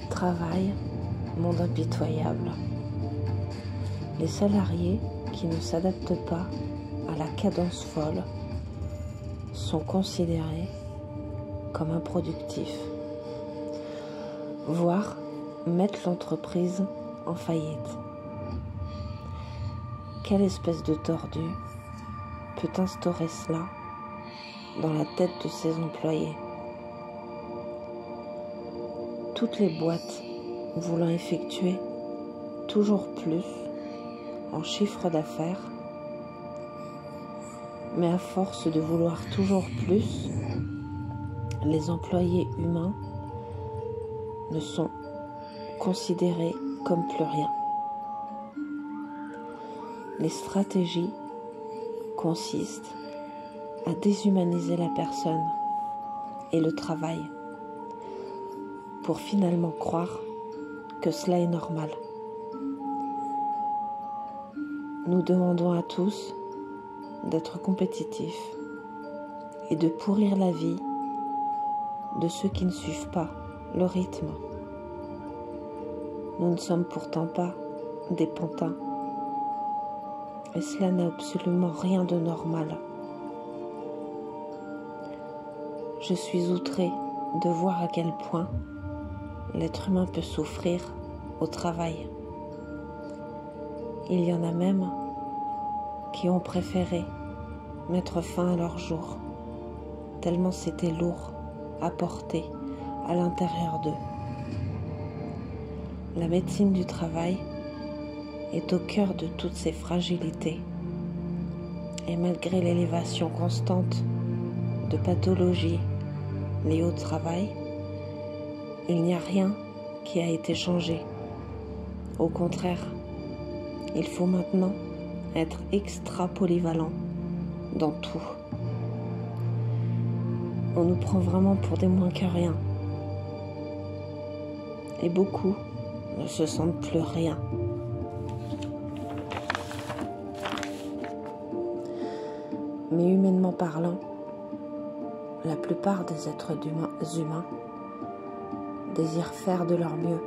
Travail, monde impitoyable. Les salariés qui ne s'adaptent pas à la cadence folle sont considérés comme improductifs, voire mettent l'entreprise en faillite. Quelle espèce de tordu peut instaurer cela dans la tête de ses employés? Toutes les boîtes voulant effectuer toujours plus en chiffre d'affaires, mais à force de vouloir toujours plus, les employés humains ne sont considérés comme plus rien. Les stratégies consistent à déshumaniser la personne et le travail pour finalement croire que cela est normal. Nous demandons à tous d'être compétitifs et de pourrir la vie de ceux qui ne suivent pas le rythme. Nous ne sommes pourtant pas des pantins et cela n'a absolument rien de normal. Je suis outrée de voir à quel point l'être humain peut souffrir au travail. Il y en a même qui ont préféré mettre fin à leur jour, tellement c'était lourd à porter à l'intérieur d'eux. La médecine du travail est au cœur de toutes ces fragilités. Et malgré l'élévation constante de pathologies liées au travail, il n'y a rien qui a été changé. Au contraire, il faut maintenant être extra polyvalent dans tout. On nous prend vraiment pour des moins que rien. Et beaucoup ne se sentent plus rien. Mais humainement parlant, la plupart des êtres humains désirent faire de leur mieux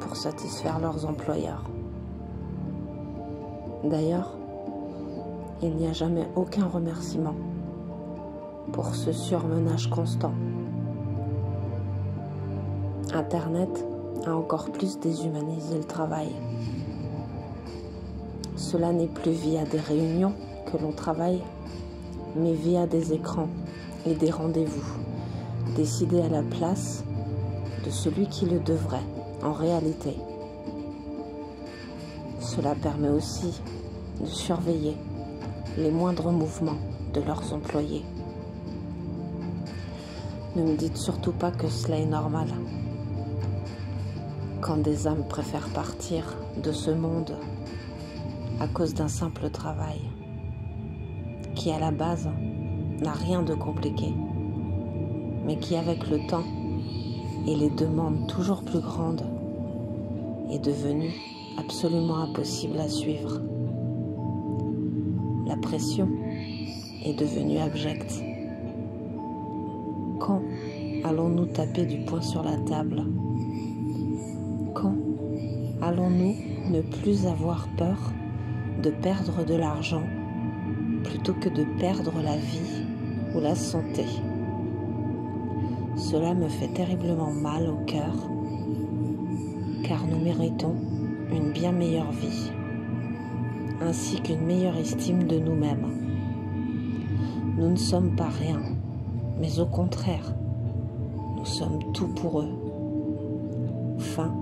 pour satisfaire leurs employeurs. D'ailleurs, il n'y a jamais aucun remerciement pour ce surmenage constant. Internet a encore plus déshumanisé le travail. Cela n'est plus via des réunions que l'on travaille, mais via des écrans et des rendez-vous, décidés à la place de celui qui le devrait en réalité. Cela permet aussi de surveiller les moindres mouvements de leurs employés. Ne me dites surtout pas que cela est normal. Quand des âmes préfèrent partir de ce monde à cause d'un simple travail, qui à la base n'a rien de compliqué, mais qui avec le temps et les demandes toujours plus grandes est devenu absolument impossible à suivre. La pression est devenue abjecte. Quand allons-nous taper du poing sur la table? Quand allons-nous ne plus avoir peur de perdre de l'argent plutôt que de perdre la vie ou la santé? Cela me fait terriblement mal au cœur, car nous méritons une bien meilleure vie, ainsi qu'une meilleure estime de nous-mêmes. Nous ne sommes pas rien, mais au contraire, nous sommes tout pour eux. Fin.